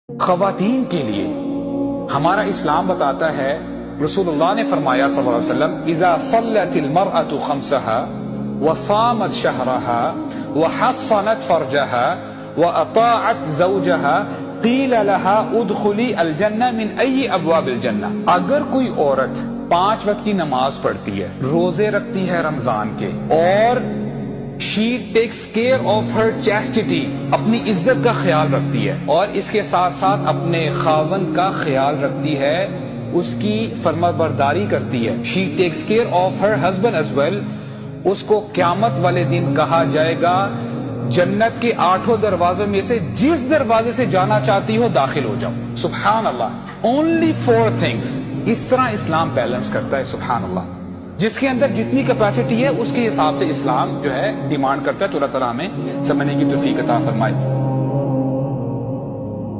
ख़वातीन के लिए हमारा इस्लाम बताता है, रसूलुल्लाह ने फरमाया सल्लल्लाहु अलैहि वसल्लम, इज़ा सल्लतिल मरअतु खम्सहा व सामत शहरहा व हस्सनत फरजहा व अताअत ज़ौजहा क़ील लहा उदखुली अल जन्नह मिन अय्यि अबवाबिल जन्नह। अगर कोई औरत 5 वक्त की नमाज पढ़ती है, रोजे रखती है रमजान के, और she takes care of her chastity, अपनी इज्जत का ख्याल रखती है, और इसके साथ साथ अपने खावंद का ख्याल रखती है, उसकी फरमाबरदारी करती है, she takes care of her husband as well, उसको क़यामत वाले दिन कहा जाएगा, जन्नत के 8 दरवाजों में से जिस दरवाजे से जाना चाहती हो दाखिल हो जाओ। सुभान अल्लाह। Only 4 things. इस तरह इस्लाम बैलेंस करता है। सुभान अल्लाह। जिसके अंदर जितनी कैपेसिटी है उसके हिसाब से इस्लाम जो है डिमांड करता है। तो अल्लाह ताला हमें समझने की तौफीक अता फरमाए।